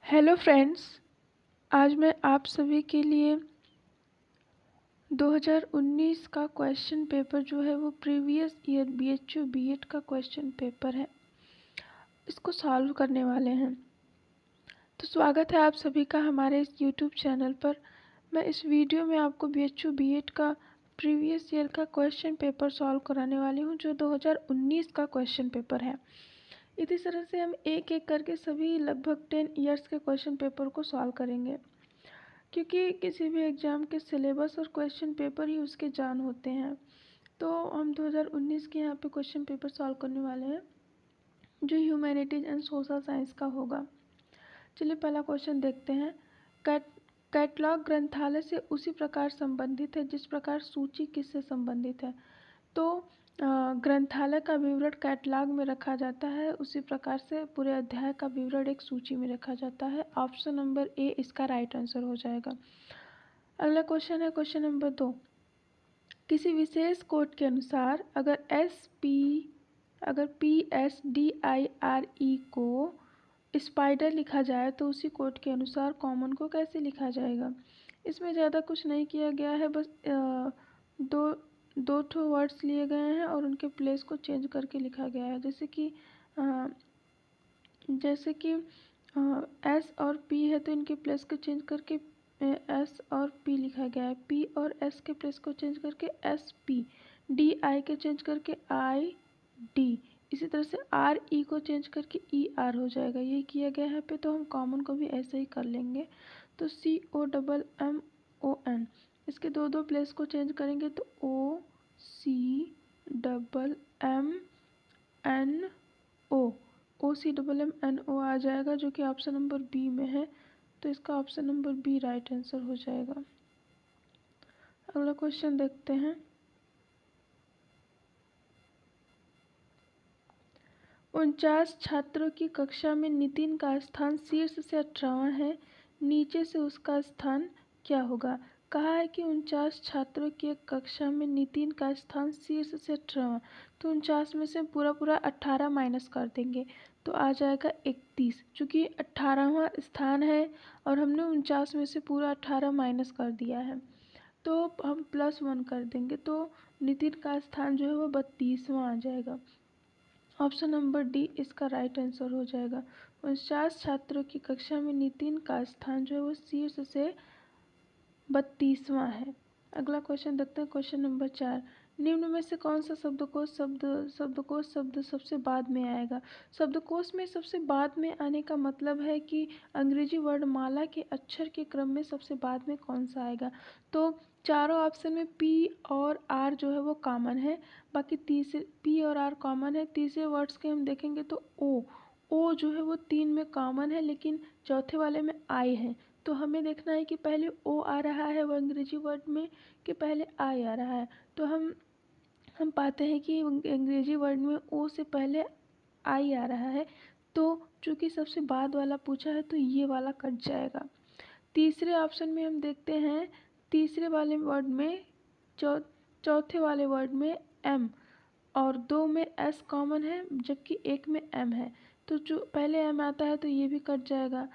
Hello friends, आज मैं आप सभी के लिए 2019 का क्वेश्चन पेपर जो है वो प्रीवियस ईयर बीएचयू बीएड का क्वेश्चन पेपर है, इसको सॉल्व करने वाले हैं। तो स्वागत है आप सभी का हमारे इस यूट्यूब चैनल पर। मैं इस वीडियो में आपको बीएचयू बीएड का प्रीवियस ईयर का क्वेश्चन पेपर सॉल्व कराने वाली हूँ, जो 2019 का क्वेश्चन पेपर है। इसी तरह से हम एक एक करके सभी लगभग 10 ईयर्स के क्वेश्चन पेपर को सॉल्व करेंगे, क्योंकि किसी भी एग्ज़ाम के सिलेबस और क्वेश्चन पेपर ही उसके जान होते हैं। तो हम 2019 के यहाँ पे क्वेश्चन पेपर सॉल्व करने वाले हैं, जो ह्यूमैनिटीज़ एंड सोशल साइंस का होगा। चलिए पहला क्वेश्चन देखते हैं। कैटलॉग ग्रंथालय से उसी प्रकार संबंधित है जिस प्रकार सूची किससे संबंधित है। तो ग्रंथालय का विवरण कैटलॉग में रखा जाता है, उसी प्रकार से पूरे अध्याय का विवरण एक सूची में रखा जाता है। ऑप्शन नंबर ए इसका राइट आंसर हो जाएगा। अगला क्वेश्चन है क्वेश्चन नंबर 2। किसी विशेष कोड के अनुसार अगर PSDIRE को स्पाइडर लिखा जाए तो उसी कोड के अनुसार कॉमन को कैसे लिखा जाएगा। इसमें ज़्यादा कुछ नहीं किया गया है, बस दो ठो वर्ड्स लिए गए हैं और उनके प्लेस को चेंज करके लिखा गया है। जैसे कि एस और पी है तो इनके प्लेस को चेंज करके एस और पी लिखा गया है। पी और एस के प्लेस को चेंज करके एस पी, डी आई के चेंज करके आई डी, इसी तरह से आर ई को चेंज करके ई आर हो जाएगा। यही किया गया है पे, तो हम कॉमन को भी ऐसे ही कर लेंगे। तो COMMON, इसके दो प्लेस को चेंज करेंगे तो OCMMNO आ जाएगा, जो कि ऑप्शन नंबर बी में है। तो इसका option number B right answer हो जाएगा। अगला क्वेश्चन देखते हैं। 49 छात्रों की कक्षा में नितिन का स्थान शीर्ष से 18वां है, नीचे से उसका स्थान क्या होगा। कहा है कि 49 छात्रों की एक कक्षा में नितिन का स्थान शीर्ष से 18वां, तो 49 में से पूरा 18 माइनस कर देंगे तो आ जाएगा 31, चूँकि 18वां स्थान है और हमने 49 में से पूरा 18 माइनस कर दिया है, तो हम +1 कर देंगे तो नितिन का स्थान जो है वो 32वां आ जाएगा। ऑप्शन नंबर डी इसका राइट आंसर हो जाएगा। 49 छात्रों की कक्षा में नितिन का स्थान जो है वो शीर्ष से 32वां है। अगला क्वेश्चन देखते हैं क्वेश्चन नंबर 4। निम्न में से कौन सा शब्दकोश शब्द सबसे बाद में आएगा। शब्दकोश में सबसे बाद में आने का मतलब है कि अंग्रेजी वर्णमाला के अक्षर के क्रम में सबसे बाद में कौन सा आएगा। तो चारों ऑप्शन में पी और आर जो है वो कॉमन है, बाकी तीसरे पी और आर कॉमन है। तीसरे वर्ड्स के हम देखेंगे तो ओ जो है वो 3 में कॉमन है, लेकिन चौथे वाले में आई है। तो हमें देखना है कि पहले ओ आ रहा है वो अंग्रेजी वर्ड में कि पहले आई आ रहा है। तो हम पाते हैं कि अंग्रेजी वर्ड में ओ से पहले आई आ रहा है, तो चूँकि सबसे बाद वाला पूछा है तो ये वाला कट जाएगा। तीसरे ऑप्शन में हम देखते हैं, तीसरे वाले वर्ड में चौथे वाले वर्ड में एम और 2 में एस कॉमन है, जबकि एक में एम है, तो जो पहले एम आता है तो ये भी कट जाएगा।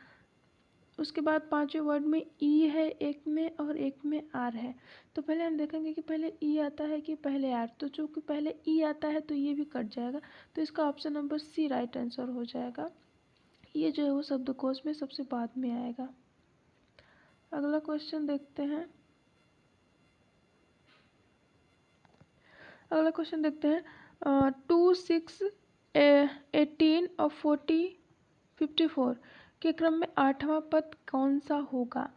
उसके बाद पांचवें वर्ड में ई है एक में और एक में आर है, तो पहले हम देखेंगे कि पहले ई आता है कि पहले आर, तो चूँकि पहले ई आता है तो ये भी कट जाएगा, तो इसका option number C right answer हो जाएगा। ये जो है वो शब्दकोश में सबसे बाद में आएगा। अगला क्वेश्चन देखते हैं। अगला क्वेश्चन देखते हैं 2, 6, 18 और 40, 54 के क्रम में 8वां पद कौन सा होगा।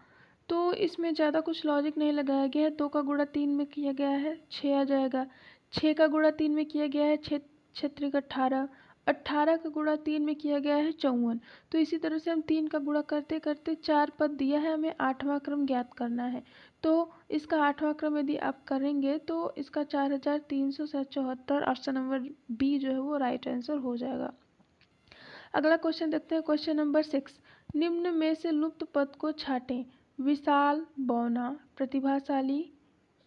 तो इसमें ज़्यादा कुछ लॉजिक नहीं लगाया गया है। 2 का गुणा 3 में किया गया है 6 आ जाएगा। 6 का गुणा 3 में किया गया है 6 6 18, 18 का गुणा 3 में किया गया है 54। तो इसी तरह से हम 3 का गुणा करते करते 4 पद दिया है, हमें 8वां क्रम ज्ञात करना है। तो इसका 8वां क्रम यदि आप करेंगे तो इसका 4374, ऑप्शन नंबर बी जो है वो राइट आंसर हो जाएगा। अगला क्वेश्चन देखते हैं क्वेश्चन नंबर 6। निम्न में से लुप्त पद को छाटें। विशाल, बौना, प्रतिभाशाली,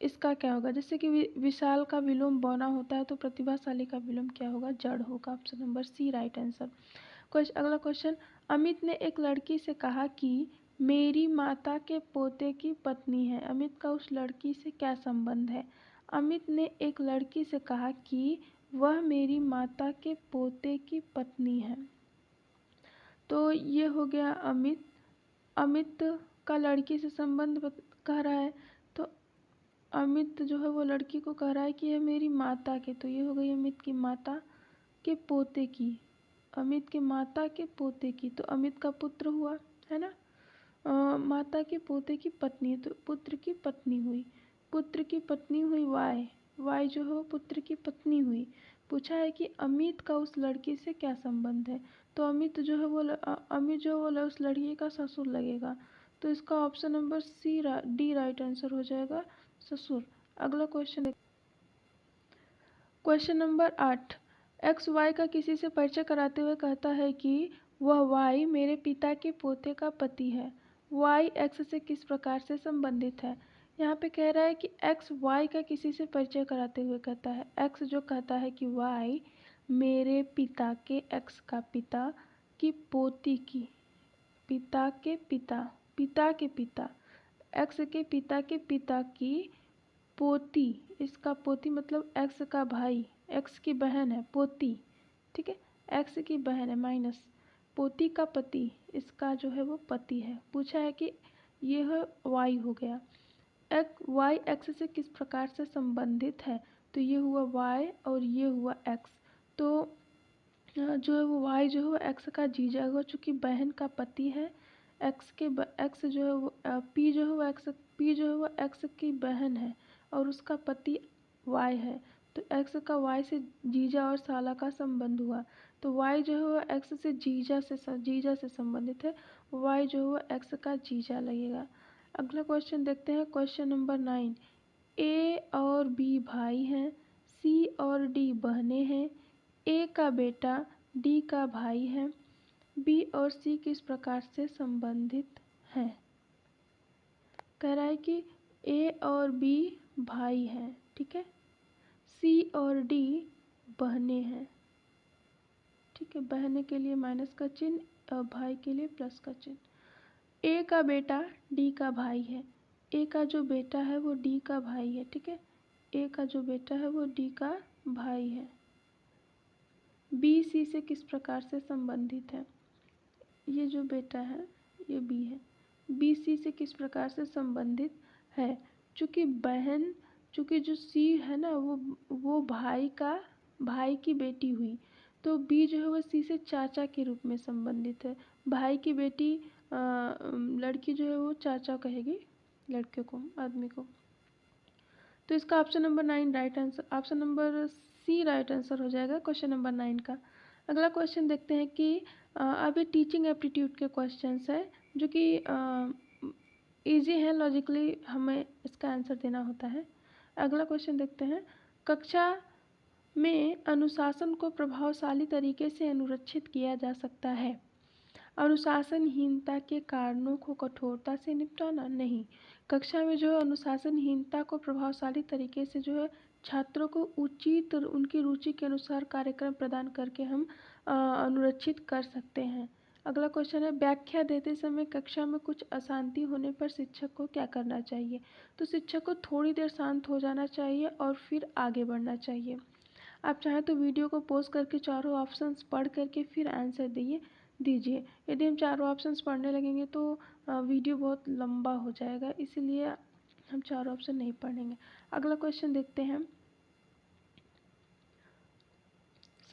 इसका क्या होगा। जैसे कि विशाल का विलोम बौना होता है, तो प्रतिभाशाली का विलोम क्या होगा, जड़ होगा। Option number C right answer. अगला क्वेश्चन, अमित ने एक लड़की से कहा कि मेरी माता के पोते की पत्नी है। अमित का उस लड़की से क्या संबंध है? अमित ने एक लड़की से कहा कि वह मेरी माता के पोते की पत्नी है। तो ये हो गया अमित। अमित का लड़की से संबंध कह रहा है, तो अमित जो है वो लड़की को कह रहा है कि यह मेरी माता के, तो ये हो गई अमित की माता के पोते की। अमित के माता के पोते की, तो अमित का पुत्र हुआ, है ना। माता के पोते की पत्नी, तो पुत्र की पत्नी हुई। पुत्र की पत्नी हुई वाई। वाई जो है वो पुत्र की पत्नी हुई। पूछा है कि अमित का उस लड़की से क्या संबंध है, तो अमित जो है वो अमित जो है वो उस लड़की का ससुर लगेगा। तो इसका option number C D right answer हो जाएगा, ससुर। अगला question, question number 8। X Y का किसी से परिचय कराते हुए कहता है कि वह वाई मेरे पिता के पोते का पति है। वाई एक्स से किस प्रकार से संबंधित है? यहाँ पे कह रहा है कि एक्स वाई का किसी से परिचय कराते हुए कहता है। एक्स जो कहता है कि वाई मेरे पिता के, एक्स का पिता की पोती की, पिता के पिता, पिता के पिता, एक्स के पिता के पिता की पोती, इसका पोती मतलब एक्स का भाई, एक्स की बहन है पोती, ठीक है, एक्स की बहन है माइनस, पोती का पति, इसका जो है वो पति है। पूछा है कि यह वाई हो गया। वाई एक्स से किस प्रकार से संबंधित है, तो ये हुआ वाई और ये हुआ एक्स। तो जो है वो वाई जो है वो एक्स का जीजा हुआ, चूँकि बहन का पति है। एक्स जो है वो पी जो है वो एक्स की बहन है और उसका पति वाई है, तो एक्स का वाई से जीजा और साला का संबंध हुआ। तो वाई जो है वो एक्स से जीजा से संबंधित है, वाई जो है वो एक्स का जीजा लगेगा। अगला क्वेश्चन देखते हैं, क्वेश्चन नंबर 9। ए और बी भाई हैं, सी और डी बहनें हैं, ए का बेटा डी का भाई है, बी और सी किस प्रकार से संबंधित हैं? कह रहा है कि ए और बी भाई हैं, ठीक है, सी और डी बहनें हैं, ठीक है, बहने के लिए माइनस का चिन्ह और भाई के लिए प्लस का चिन्ह। ए का बेटा डी का भाई है, ए का जो बेटा है वो डी का भाई है, ठीक है, ए का जो बेटा है वो डी का भाई है। बी सी से किस प्रकार से संबंधित है? ये जो बेटा है ये बी है, बी सी से किस प्रकार से संबंधित है? चूँकि जो सी है ना वो भाई की बेटी हुई, तो बी जो है वो सी से चाचा के रूप में संबंधित है। भाई की बेटी लड़की जो है वो चाचा कहेगी लड़के को, आदमी को। तो इसका option number 9 right answer, option number C right answer हो जाएगा क्वेश्चन नंबर 9 का। अगला क्वेश्चन देखते हैं कि अभी टीचिंग एप्टीट्यूड के क्वेश्चंस है जो कि इजी है, लॉजिकली हमें इसका आंसर देना होता है। अगला क्वेश्चन देखते हैं, कक्षा में अनुशासन को प्रभावशाली तरीके से अनुरक्षित किया जा सकता है। अनुशासनहीनता के कारणों को कठोरता से निपटाना नहीं। कक्षा में जो है अनुशासनहीनता को प्रभावशाली तरीके से जो है छात्रों को उचित उनकी रुचि के अनुसार कार्यक्रम प्रदान करके हम अनुरक्षित कर सकते हैं। अगला क्वेश्चन है, व्याख्या देते समय कक्षा में कुछ अशांति होने पर शिक्षक को क्या करना चाहिए? तो शिक्षक को थोड़ी देर शांत हो जाना चाहिए और फिर आगे बढ़ना चाहिए। आप चाहें तो वीडियो को पॉज करके चारों ऑप्शंस पढ़ करके फिर आंसर दीजिए। यदि हम चारों ऑप्शंस पढ़ने लगेंगे तो वीडियो बहुत लंबा हो जाएगा, इसीलिए हम चारों ऑप्शन नहीं पढ़ेंगे। अगला क्वेश्चन देखते हैं,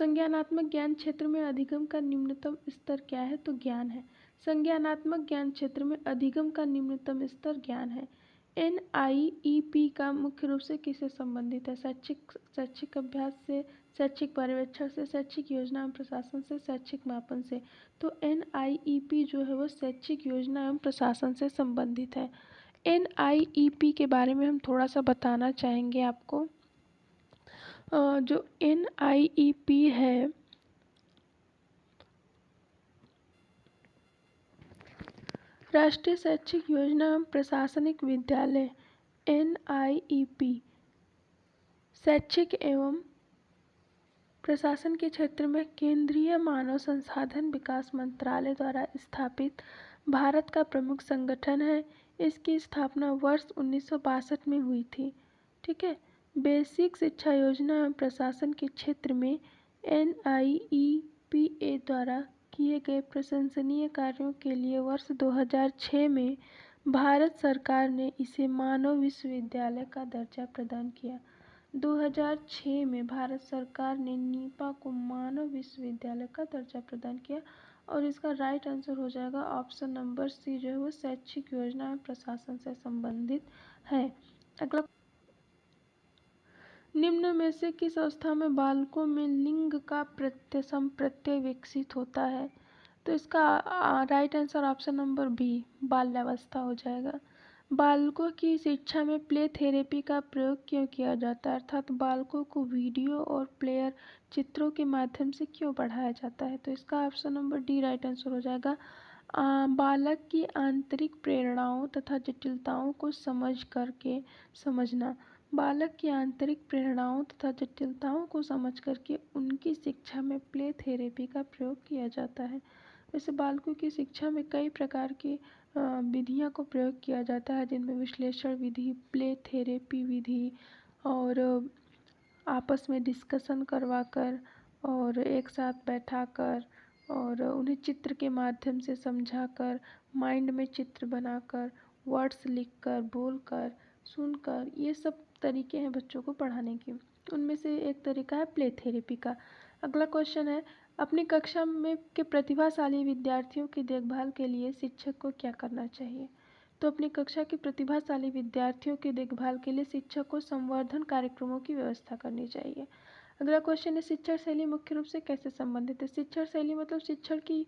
संज्ञानात्मक ज्ञान क्षेत्र में अधिगम का निम्नतम स्तर क्या है? तो ज्ञान है। संज्ञानात्मक ज्ञान क्षेत्र में अधिगम का निम्नतम स्तर ज्ञान है। NIEP का मुख्य रूप से किससे संबंधित है? शैक्षिक अभ्यास से, शैक्षिक पर्यवेक्षण से, शैक्षिक योजना एवं प्रशासन से, शैक्षिक मापन से। तो NIEP जो है वो शैक्षिक योजना एवं प्रशासन से संबंधित है। NIEP के बारे में हम थोड़ा सा बताना चाहेंगे आपको। जो NIEP है राष्ट्रीय शैक्षिक योजना एवं प्रशासनिक विद्यालय, NIEP शैक्षिक एवं प्रशासन के क्षेत्र में केंद्रीय मानव संसाधन विकास मंत्रालय द्वारा स्थापित भारत का प्रमुख संगठन है। इसकी स्थापना वर्ष 1962 में हुई थी। ठीक है। बेसिक शिक्षा योजना एवं प्रशासन के क्षेत्र में NIEPA द्वारा किए गए प्रशंसनीय कार्यों के लिए वर्ष 2006 में भारत सरकार ने इसे मानव विश्वविद्यालय का दर्जा प्रदान किया। 2006 में भारत सरकार ने नीपा को मानव विश्वविद्यालय का दर्जा प्रदान किया और इसका राइट आंसर हो जाएगा ऑप्शन नंबर सी, जो है वो शैक्षिक योजना एवं प्रशासन से संबंधित है। अगला, निम्न में से किस अवस्था में बालकों में लिंग का प्रत्यय विकसित होता है? तो इसका right answer option number B, बाल्यावस्था हो जाएगा। बालकों की शिक्षा में प्ले थेरेपी का प्रयोग क्यों किया जाता है, अर्थात बालकों को वीडियो और प्लेयर चित्रों के माध्यम से क्यों पढ़ाया जाता है? तो इसका option number D right answer हो जाएगा। बालक की आंतरिक प्रेरणाओं तथा जटिलताओं को समझना। बालक की आंतरिक प्रेरणाओं तथा जटिलताओं को समझ करके उनकी शिक्षा में प्ले थेरेपी का प्रयोग किया जाता है। वैसे बालकों की शिक्षा में कई प्रकार की विधियों को प्रयोग किया जाता है, जिनमें विश्लेषण विधि, प्ले थेरेपी विधि और आपस में डिस्कशन करवाकर और एक साथ बैठाकर और उन्हें चित्र के माध्यम से समझाकर, माइंड में चित्र बनाकर, वर्ड्स लिखकर, बोलकर, सुनकर, ये सब तरीके हैं बच्चों को पढ़ाने के। उनमें से एक तरीका है प्ले थेरेपी का। अगला क्वेश्चन है, अपनी कक्षा में के प्रतिभाशाली विद्यार्थियों की देखभाल के लिए शिक्षक को क्या करना चाहिए? तो अपनी कक्षा के प्रतिभाशाली विद्यार्थियों की देखभाल के लिए शिक्षक को संवर्धन कार्यक्रमों की व्यवस्था करनी चाहिए। अगला क्वेश्चन है, शिक्षण शैली मुख्य रूप से कैसे संबंधित है? शिक्षण शैली मतलब शिक्षण की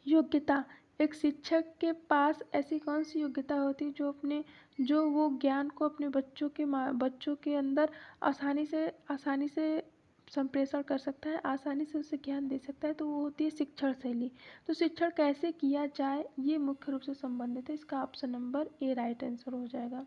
योग्यता। एक शिक्षक के पास ऐसी कौन सी योग्यता होती है जो वो ज्ञान को अपने बच्चों के अंदर आसानी से संप्रेषण कर सकता है, आसानी से उसे ज्ञान दे सकता है, तो वो होती है शिक्षण शैली। तो शिक्षण कैसे किया जाए, ये मुख्य रूप से संबंधित है। इसका option number A right answer हो जाएगा।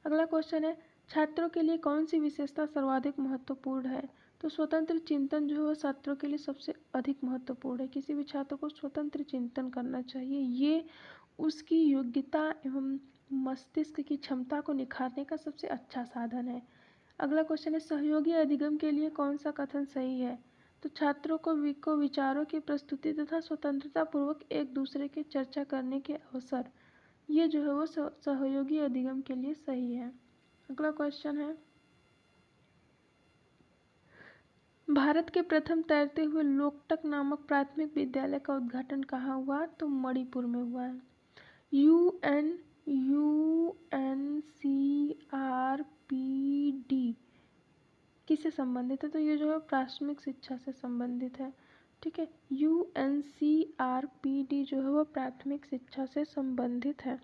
अगला क्वेश्चन है, छात्रों के लिए कौन सी विशेषता सर्वाधिक महत्वपूर्ण है? तो स्वतंत्र चिंतन जो है वो छात्रों के लिए सबसे अधिक महत्वपूर्ण है। किसी भी छात्र को स्वतंत्र चिंतन करना चाहिए। ये उसकी योग्यता एवं मस्तिष्क की क्षमता को निखारने का सबसे अच्छा साधन है। अगला क्वेश्चन है, सहयोगी अधिगम के लिए कौन सा कथन सही है? तो छात्रों को विचारों की प्रस्तुति तथा स्वतंत्रता पूर्वक एक दूसरे के चर्चा करने के अवसर, ये जो है वो सहयोगी अधिगम के लिए सही है। अगला क्वेश्चन है, भारत के प्रथम तैरते हुए लोकटक नामक प्राथमिक विद्यालय का उद्घाटन कहाँ हुआ? तो मणिपुर में हुआ है। UNCRPD किससे संबंधित है? तो ये जो है प्राथमिक शिक्षा से संबंधित है। ठीक है, UNCRPD जो है वो प्राथमिक शिक्षा से संबंधित है।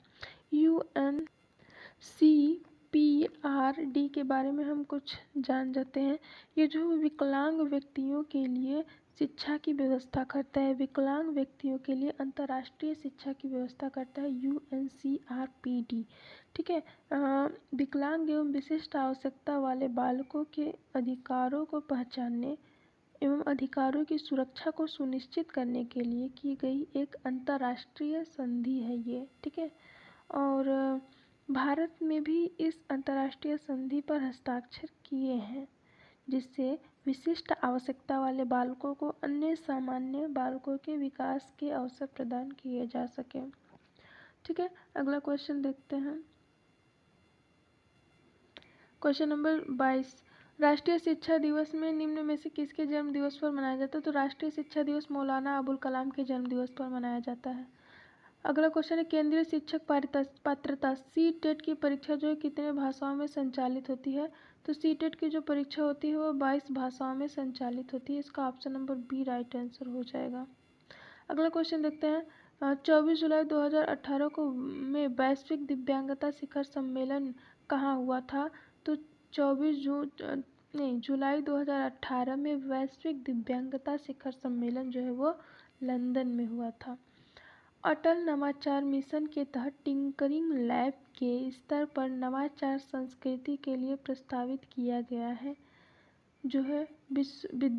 UNCPRD के बारे में हम कुछ जान जाते हैं। ये जो विकलांग व्यक्तियों के लिए शिक्षा की व्यवस्था करता है, विकलांग व्यक्तियों के लिए अंतर्राष्ट्रीय शिक्षा की व्यवस्था करता है UNCRPD। ठीक है, विकलांग एवं विशिष्ट आवश्यकता वाले बालकों के अधिकारों को पहचानने एवं अधिकारों की सुरक्षा को सुनिश्चित करने के लिए की गई एक अंतर्राष्ट्रीय संधि है ये। ठीक है, और भारत में भी इस अंतर्राष्ट्रीय संधि पर हस्ताक्षर किए हैं, जिससे विशिष्ट आवश्यकता वाले बालकों को अन्य सामान्य बालकों के विकास के अवसर प्रदान किए जा सके। ठीक है, अगला क्वेश्चन देखते हैं। क्वेश्चन नंबर 22, राष्ट्रीय शिक्षा दिवस में निम्न में से किसके जन्म दिवस पर मनाया जाता है? तो राष्ट्रीय शिक्षा दिवस मौलाना अबुल कलाम के जन्म दिवस पर मनाया जाता है। अगला क्वेश्चन है, केंद्रीय शिक्षक पात्रता CTET की परीक्षा जो है कितने भाषाओं में संचालित होती है? तो CTET की जो परीक्षा होती है वो 22 भाषाओं में संचालित होती है। इसका option number B right answer हो जाएगा। अगला क्वेश्चन देखते हैं, 24 जुलाई 2018 को में वैश्विक दिव्यांगता शिखर सम्मेलन कहाँ हुआ था? तो 24 जुलाई 2018 में वैश्विक दिव्यांगता शिखर सम्मेलन जो है वो लंदन में हुआ था। अटल नवाचार मिशन के तहत टिंकरिंग लैब के स्तर पर नवाचार संस्कृति के लिए प्रस्तावित किया गया है। जो है विश्वविद्यालय